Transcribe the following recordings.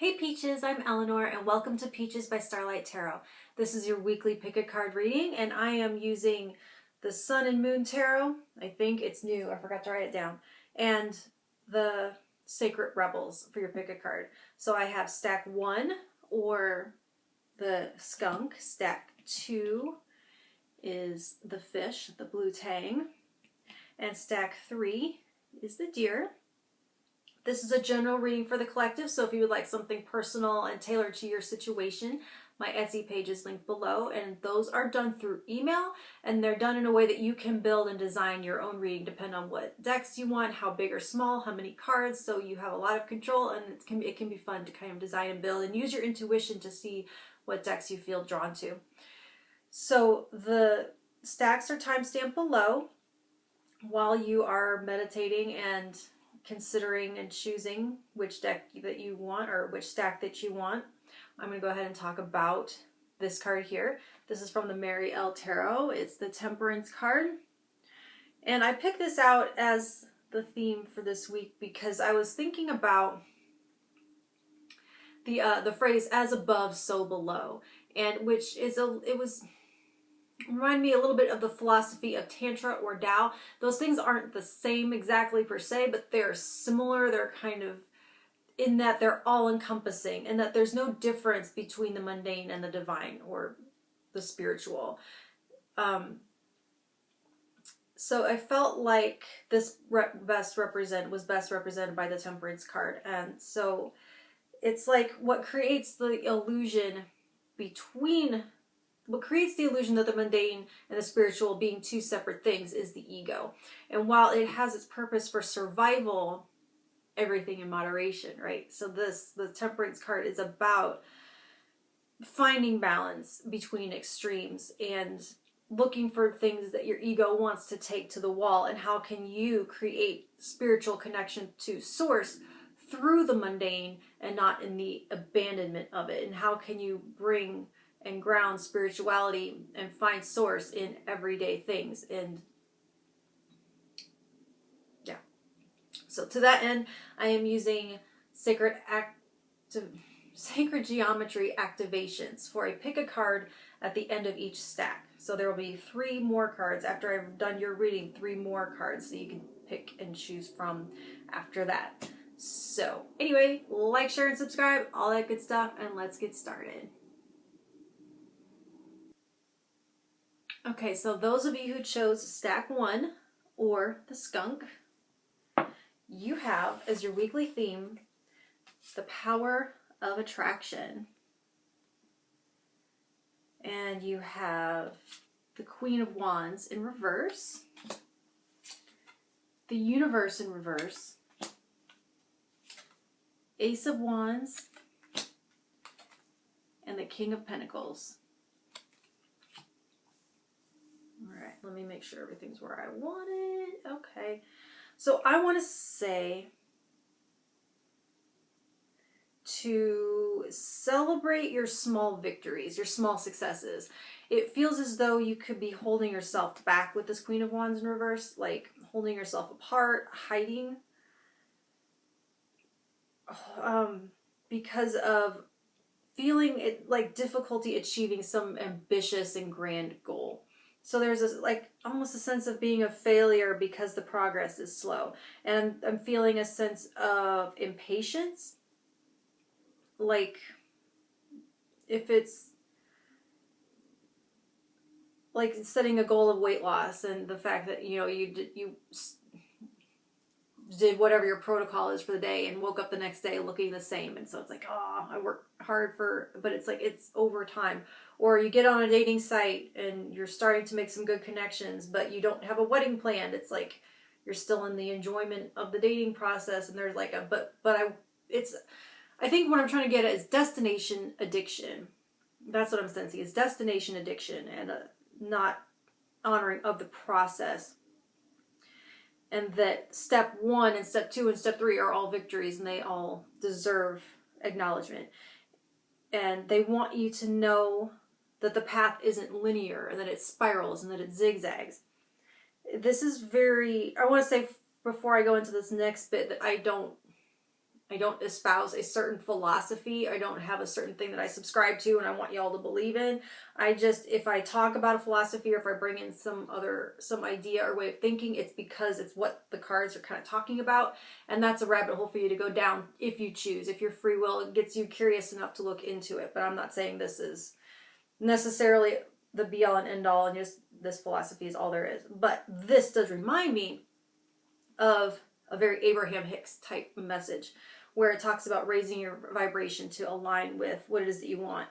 Hey Peaches, I'm Eleanor and welcome to Peaches by Starlight Tarot. This is your weekly pick a card reading and I am using the Sun and Moon Tarot. I think it's new, I forgot to write it down. And the Sacred Rebels for your pick a card. So I have stack 1 or the Skunk, stack 2 is the Fish, the blue Tang, and stack 3 is the Deer. This is a general reading for the collective, so if you would like something personal and tailored to your situation, my Etsy page is linked below, and those are done through email, and they're done in a way that you can build and design your own reading depending on what decks you want, how big or small, how many cards, so you have a lot of control, and it can be fun to kind of design and build and use your intuition to see what decks you feel drawn to. So the stacks are timestamped below while you are meditating and considering and choosing which deck that you want or which stack that you want. I'm going to go ahead and talk about this card here. This is from the Mary L. Tarot. It's the Temperance card. And I picked this out as the theme for this week because I was thinking about the phrase "as above, so below," and which is remind me a little bit of the philosophy of Tantra or Tao. Those things aren't the same exactly per se, but they're similar. They're kind of in that they're all encompassing and that there's no difference between the mundane and the divine or the spiritual. So I felt like this was best represented by the Temperance card. And so it's like what creates the illusion that the mundane and the spiritual being two separate things is the ego. And while it has its purpose for survival, everything in moderation, right? So the Temperance card is about finding balance between extremes and looking for things that your ego wants to take to the wall, and how can you create spiritual connection to source through the mundane and not in the abandonment of it, and how can you bring and ground spirituality and find source in everyday things. And yeah, so to that end, I am using sacred geometry activations for a pick a card at the end of each stack. So there will be 3 more cards after I've done your reading, 3 more cards so you can pick and choose from after that. So anyway, like, share, and subscribe, all that good stuff, and let's get started. Okay, so those of you who chose stack 1 or the Skunk, you have as your weekly theme the power of attraction. And you have the Queen of Wands in reverse, the Universe in reverse, Ace of Wands, and the King of Pentacles. Alright, let me make sure everything's where I want it. Okay. So I want to say to celebrate your small victories, your small successes. It feels as though you could be holding yourself back with this Queen of Wands in reverse, like holding yourself apart, hiding, because of feeling it like difficulty achieving some ambitious and grand goal. So there's this, like, almost a sense of being a failure because the progress is slow. And I'm feeling a sense of impatience. Like, if it's like setting a goal of weight loss and the fact that, you know, you did whatever your protocol is for the day and woke up the next day looking the same. And so it's like, oh, I worked hard but it's like, it's over time. Or you get on a dating site and you're starting to make some good connections, but you don't have a wedding planned. It's like, you're still in the enjoyment of the dating process. And there's like I think what I'm trying to get at is destination addiction. That's what I'm sensing, is destination addiction and not honoring of the process. And that step 1 and step 2 and step 3 are all victories and they all deserve acknowledgement. And they want you to know that the path isn't linear and that it spirals and that it zigzags. This is I want to say before I go into this next bit that I don't I don't espouse a certain philosophy. I don't have a certain thing that I subscribe to and I want y'all to believe in. I just, if I talk about a philosophy or if I bring in some idea or way of thinking, it's because it's what the cards are kind of talking about. And that's a rabbit hole for you to go down if you choose. If your free will, it gets you curious enough to look into it. But I'm not saying this is necessarily the be all and end all and just this philosophy is all there is. But this does remind me of a very Abraham Hicks type message where it talks about raising your vibration to align with what it is that you want.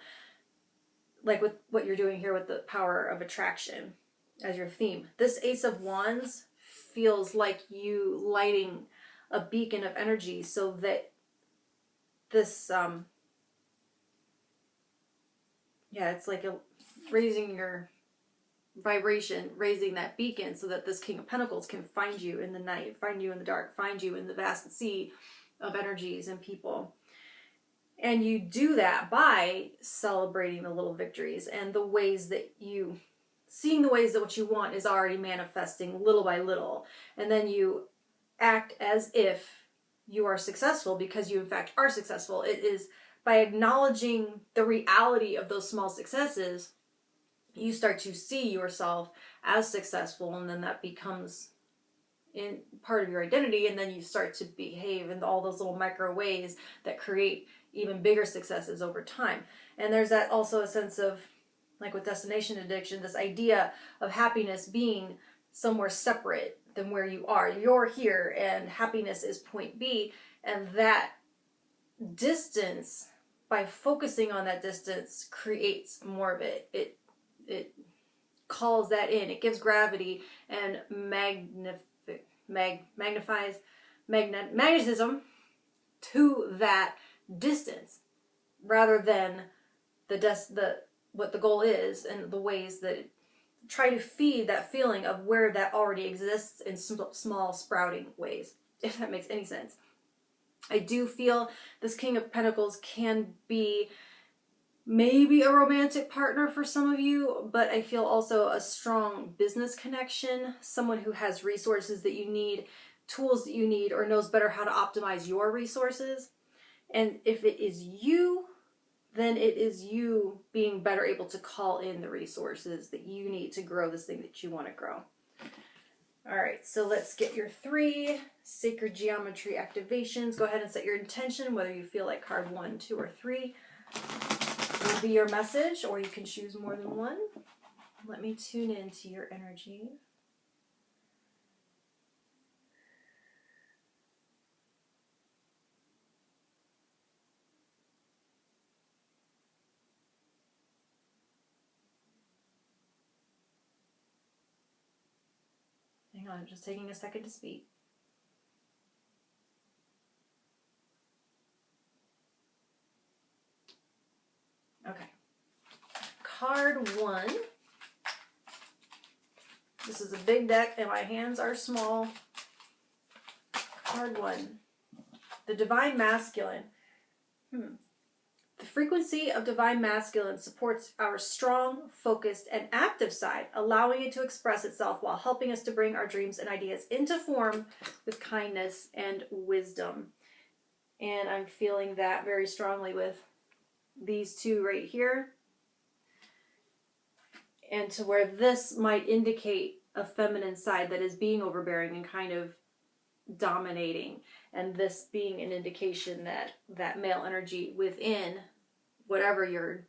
Like with what you're doing here with the power of attraction as your theme. This Ace of Wands feels like you lighting a beacon of energy so that this, it's like raising your vibration, raising that beacon so that this King of Pentacles can find you in the night, find you in the dark, find you in the vast sea of energies and people. And you do that by celebrating the little victories and the ways that you, seeing the ways that what you want is already manifesting little by little. And then you act as if you are successful because you in fact are successful. It is by acknowledging the reality of those small successes, you start to see yourself as successful, and then that becomes in part of your identity, and then you start to behave in all those little micro ways that create even bigger successes over time. And there's that also a sense of, like with destination addiction, this idea of happiness being somewhere separate than where you are. You're here and happiness is point B, and that distance, by focusing on that distance, creates more of it. It calls that in. It gives gravity and magnetism to that distance, rather than what the goal is and the ways that try to feed that feeling of where that already exists in small sprouting ways, if that makes any sense. I do feel this King of Pentacles can be maybe a romantic partner for some of you, but I feel also a strong business connection, someone who has resources that you need, tools that you need, or knows better how to optimize your resources. And if it is you, then it is you being better able to call in the resources that you need to grow this thing that you want to grow. All right, so let's get your 3 sacred geometry activations. Go ahead and set your intention, whether you feel like card 1, 2, or 3 will be your message, or you can choose more than one. Let me tune into your energy. Hang on, I'm just taking a second to speak. Okay. Card 1. This is a big deck and my hands are small. Card 1. The Divine Masculine. The frequency of Divine Masculine supports our strong, focused, and active side, allowing it to express itself while helping us to bring our dreams and ideas into form with kindness and wisdom. And I'm feeling that very strongly with these two right here. And to where this might indicate a feminine side that is being overbearing and kind of dominating. And this being an indication that that male energy within whatever your,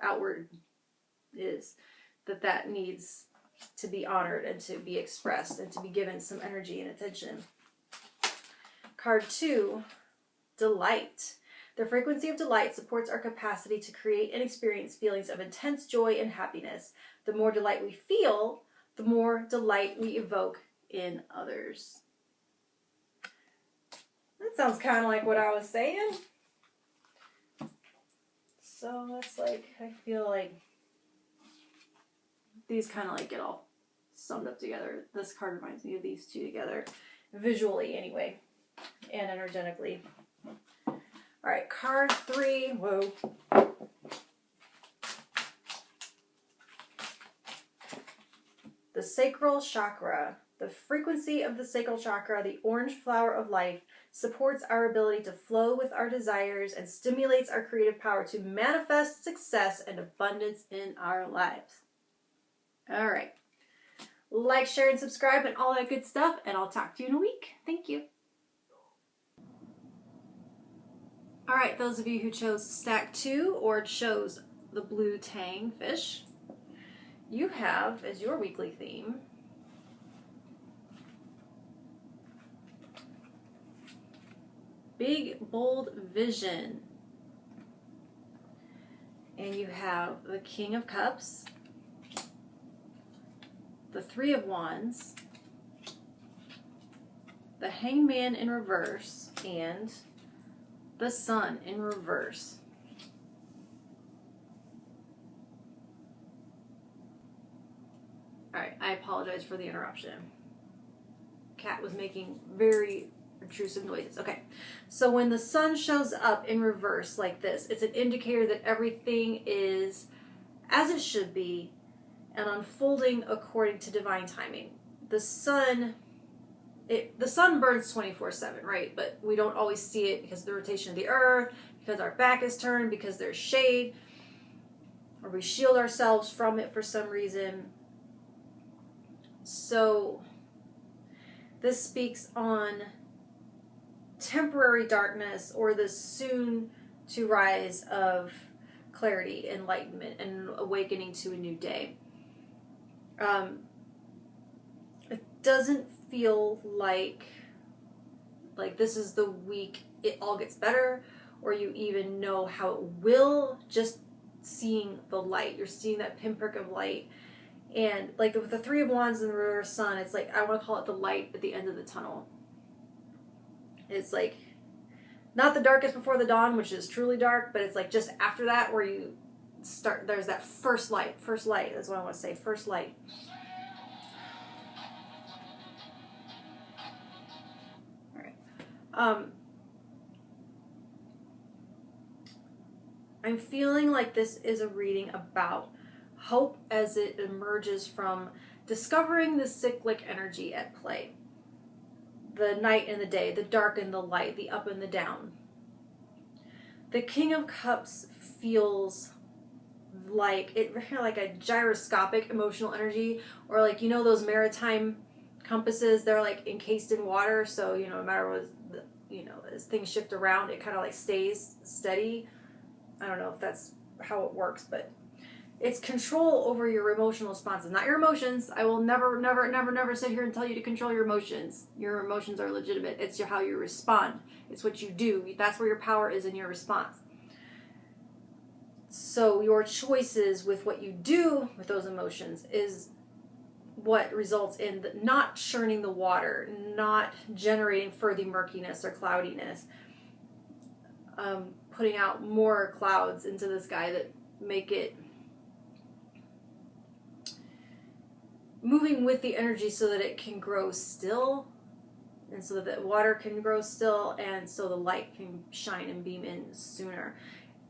outward is, that needs to be honored and to be expressed and to be given some energy and attention. Card 2, Delight. The frequency of delight supports our capacity to create and experience feelings of intense joy and happiness. The more delight we feel, the more delight we evoke in others. That sounds kind of like what I was saying. So that's like, I feel like these kind of like get all summed up together. This card reminds me of these two together, visually anyway, and energetically. All right, card 3. Whoa. The sacral chakra. The frequency of the sacral chakra, the orange flower of life, supports our ability to flow with our desires and stimulates our creative power to manifest success and abundance in our lives. All right. Like, share, and subscribe and all that good stuff, and I'll talk to you in a week. Thank you. All right, those of you who chose stack 2 or chose the blue Tang fish, you have as your weekly theme Big Bold Vision. And you have the King of Cups, the Three of Wands, the Hangman in reverse, and the Sun in reverse. All right, I apologize for the interruption. Cat was making very intrusive noises. Okay, so when the Sun shows up in reverse like this, it's an indicator that everything is as it should be and unfolding according to divine timing. The Sun burns 24/7, right? But we don't always see it because of the rotation of the Earth, because our back is turned, because there's shade, or we shield ourselves from it for some reason. So this speaks on temporary darkness or the soon to rise of clarity, enlightenment, and awakening to a new day. It doesn't feel like this is the week it all gets better, or you even know how it will. Just seeing the light, you're seeing that pinprick of light, and like with the Three of Wands and the reverse Sun, it's like I want to call it the light at the end of the tunnel. It's like not the darkest before the dawn, which is truly dark, but it's like just after that where you start. There's that first light. First light. That's what I want to say. First light. I'm feeling like this is a reading about hope as it emerges from discovering the cyclic energy at play. The night and the day, the dark and the light, the up and the down. The King of Cups feels like a gyroscopic emotional energy, or like, you know, those maritime compasses, they're like encased in water, so no matter what, as things shift around, it kind of like stays steady. I don't know if that's how it works, but it's control over your emotional responses, not your emotions. I will never, never, never, never sit here and tell you to control your emotions. Your emotions are legitimate. It's how you respond. It's what you do. That's where your power is in your response. So your choices with what you do with those emotions is what results in not churning the water, not generating further murkiness or cloudiness, putting out more clouds into the sky that make it moving with the energy so that it can grow still, and so that the water can grow still, and so the light can shine and beam in sooner.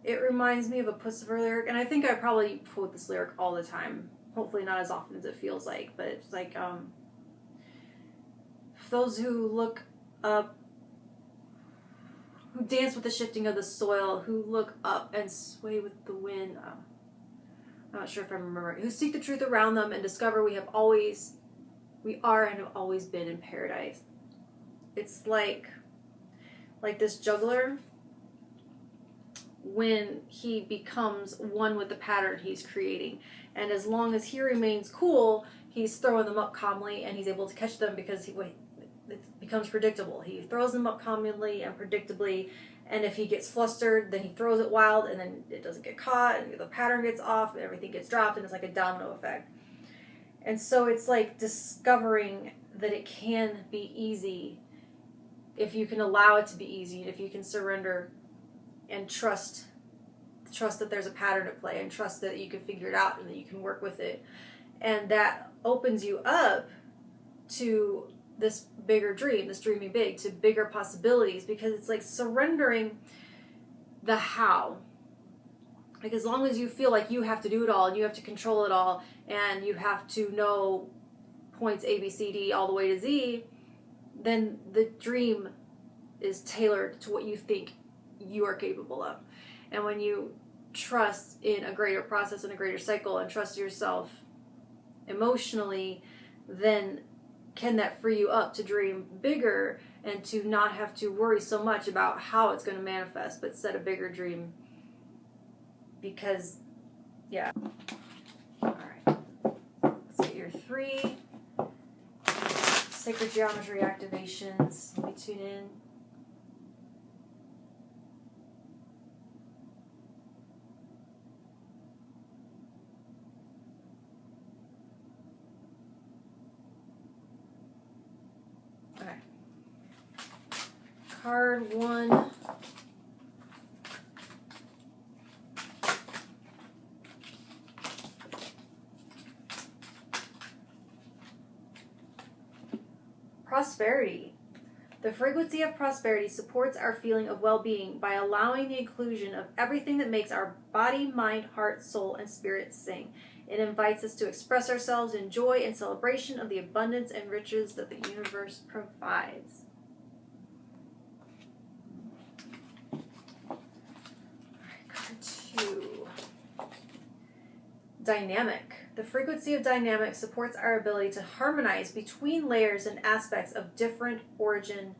It reminds me of a Pussifer lyric, and I think I probably quote this lyric all the time. Hopefully not as often as it feels like, but it's like, those who look up, who dance with the shifting of the soil, who look up and sway with the wind. I'm not sure if I remember. Who seek the truth around them and discover we are and have always been in paradise. It's like this juggler, when he becomes one with the pattern he's creating. And as long as he remains cool, he's throwing them up calmly, and he's able to catch them because it becomes predictable. He throws them up calmly and predictably, and if he gets flustered, then he throws it wild, and then it doesn't get caught, and the pattern gets off, and everything gets dropped, and it's like a domino effect. And so it's like discovering that it can be easy if you can allow it to be easy, and if you can surrender and trust that there's a pattern at play, and trust that you can figure it out and that you can work with it. And that opens you up to this bigger dream, this dreaming big, to bigger possibilities, because it's like surrendering the how. Like, as long as you feel like you have to do it all and you have to control it all and you have to know points A, B, C, D all the way to Z, then the dream is tailored to what you think you are capable of. And when you trust in a greater process and a greater cycle and trust yourself emotionally, then can that free you up to dream bigger and to not have to worry so much about how it's going to manifest, but set a bigger dream. Because, yeah. All right. Let's get your 3 sacred geometry activations. Let me tune in. Okay. Card 1. Prosperity. The frequency of prosperity supports our feeling of well-being by allowing the inclusion of everything that makes our body, mind, heart, soul, and spirit sing. It invites us to express ourselves in joy and celebration of the abundance and riches that the universe provides. Alright, card 2. Dynamic. The frequency of dynamic supports our ability to harmonize between layers and aspects of different origin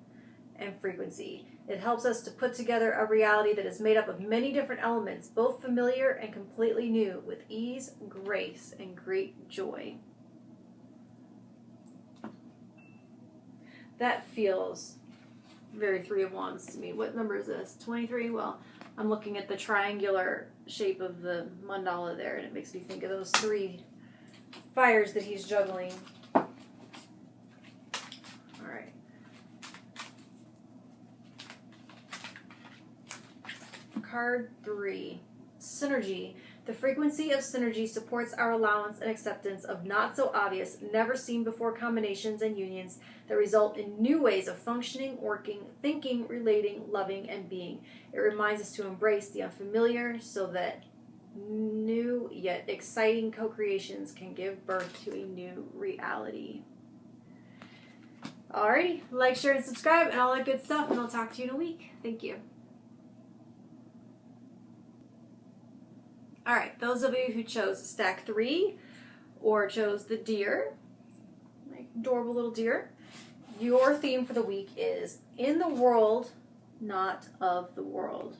and frequency. It helps us to put together a reality that is made up of many different elements, both familiar and completely new, with ease, grace, and great joy. That feels very 3 of Wands to me. What number is this? 23? Well, I'm looking at the triangular shape of the mandala there, and it makes me think of those 3 fires that he's juggling. All right. Card 3. Synergy. The frequency of synergy supports our allowance and acceptance of not so obvious, never seen before combinations and unions that result in new ways of functioning, working, thinking, relating, loving, and being. It reminds us to embrace the unfamiliar so that new yet exciting co-creations can give birth to a new reality. Alrighty, like, share, and subscribe, and all that good stuff, and I'll talk to you in a week. Thank you. Alright, those of you who chose stack 3 or chose the deer, like adorable little deer, your theme for the week is in the world, not of the world.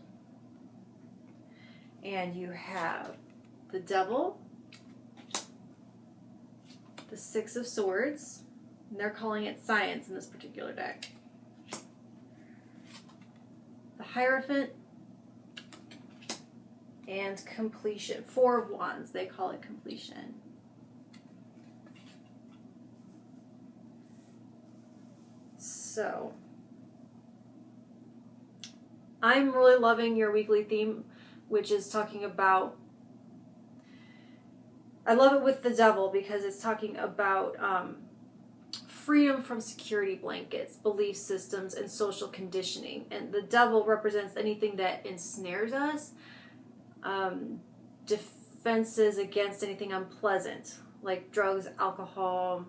And you have the Devil, the 6 of Swords, and they're calling it science in this particular deck. The Hierophant, and completion. 4 of Wands, they call it completion. So, I'm really loving your weekly theme, which is talking about, I love it with the Devil because it's talking about freedom from security blankets, belief systems, and social conditioning. And the Devil represents anything that ensnares us, defenses against anything unpleasant, like drugs, alcohol,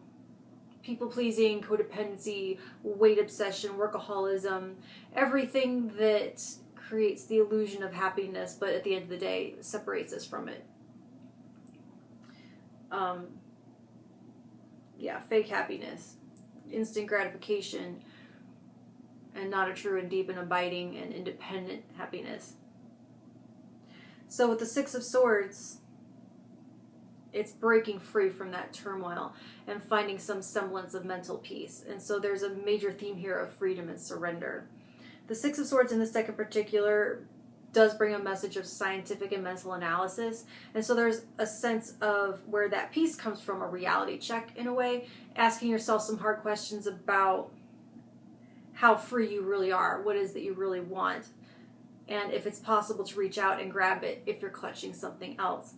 people-pleasing, codependency, weight obsession, workaholism, everything that creates the illusion of happiness, but at the end of the day, separates us from it. Fake happiness, instant gratification, and not a true and deep and abiding and independent happiness. So with the 6 of Swords, it's breaking free from that turmoil and finding some semblance of mental peace. And so there's a major theme here of freedom and surrender. The 6 of Swords in this deck in particular does bring a message of scientific and mental analysis. And so there's a sense of where that peace comes from, a reality check in a way, asking yourself some hard questions about how free you really are, what it is that you really want, and if it's possible to reach out and grab it if you're clutching something else.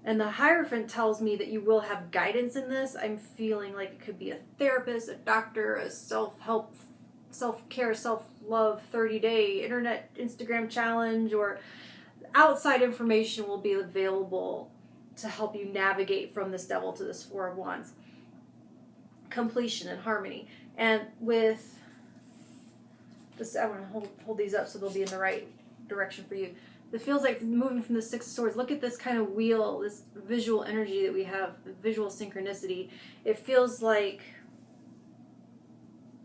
And the Hierophant tells me that you will have guidance in this. I'm feeling like it could be a therapist, a doctor, a self-help, self-care, self-love 30-day internet Instagram challenge, or outside information will be available to help you navigate from this Devil to this 4 of Wands. completion and harmony. And with this, I'm going to hold these up so they'll be in the right direction for you. It feels like moving from the Six of Swords. Look at this kind of wheel, this visual energy that we have, the visual synchronicity. It feels like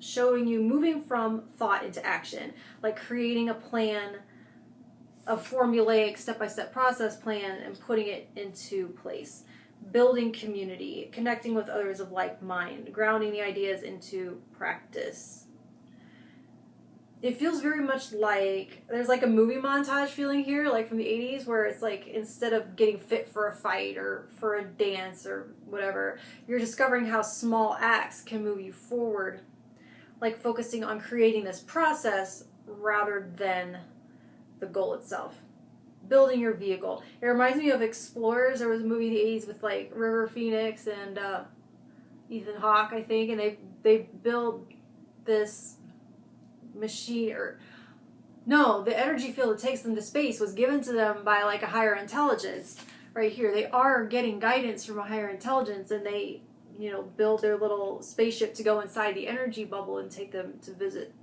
showing you moving from thought into action, like creating a plan, a formulaic step-by-step process plan, and putting it into place. Building community, connecting with others of like mind, grounding the ideas into practice. It feels very much like there's like a movie montage feeling here, like from the 80s, where it's like instead of getting fit for a fight or for a dance or whatever, you're discovering how small acts can move you forward, like focusing on creating this process rather than the goal itself. Building your vehicle. It reminds me of Explorers. There was a movie in the 80s with like River Phoenix and Ethan Hawke, I think, and they build this machine, or no, the energy field that takes them to space was given to them by like a higher intelligence. Right here, they are getting guidance from a higher intelligence, and they, you know, build their little spaceship to go inside the energy bubble and take them to visit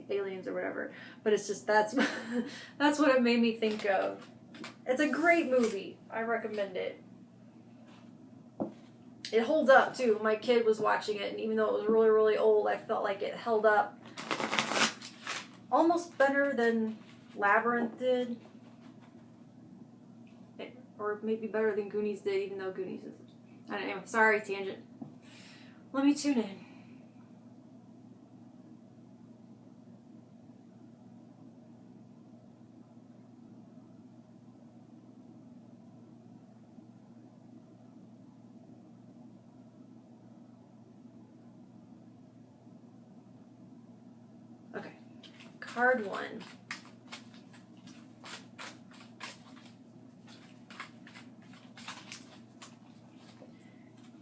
aliens or whatever. But it's just that's what it made me think of. It's a great movie. I recommend it. It holds up too. My kid was watching it, and even though it was really, really old, I felt like it held up almost better than Labyrinth did. Or maybe better than Goonies did, even though Goonies is... I don't know. Sorry, tangent. Let me tune in. Okay. Card 1.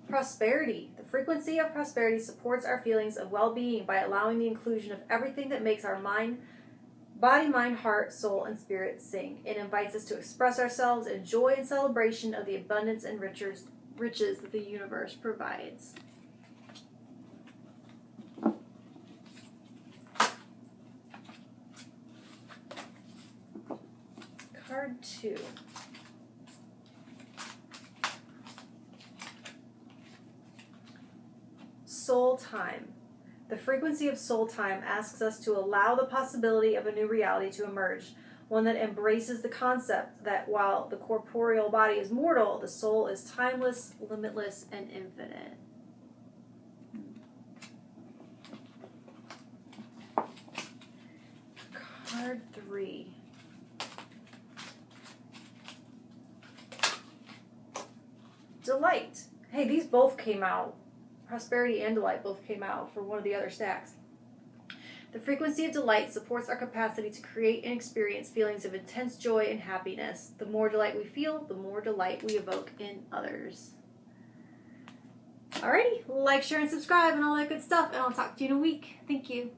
Prosperity. The frequency of prosperity supports our feelings of well-being by allowing the inclusion of everything that makes our body, mind, heart, soul, and spirit sing. It invites us to express ourselves in joy and celebration of the abundance and riches that the universe provides. Card 2. Soul time. The frequency of soul time asks us to allow the possibility of a new reality to emerge, one that embraces the concept that while the corporeal body is mortal, the soul is timeless, limitless, and infinite. Card 3. Delight. Hey, these both came out. Prosperity and Delight both came out for one of the other stacks. The frequency of delight supports our capacity to create and experience feelings of intense joy and happiness. The more delight we feel, the more delight we evoke in others. Alrighty, like, share, and subscribe and all that good stuff, and I'll talk to you in a week. Thank you.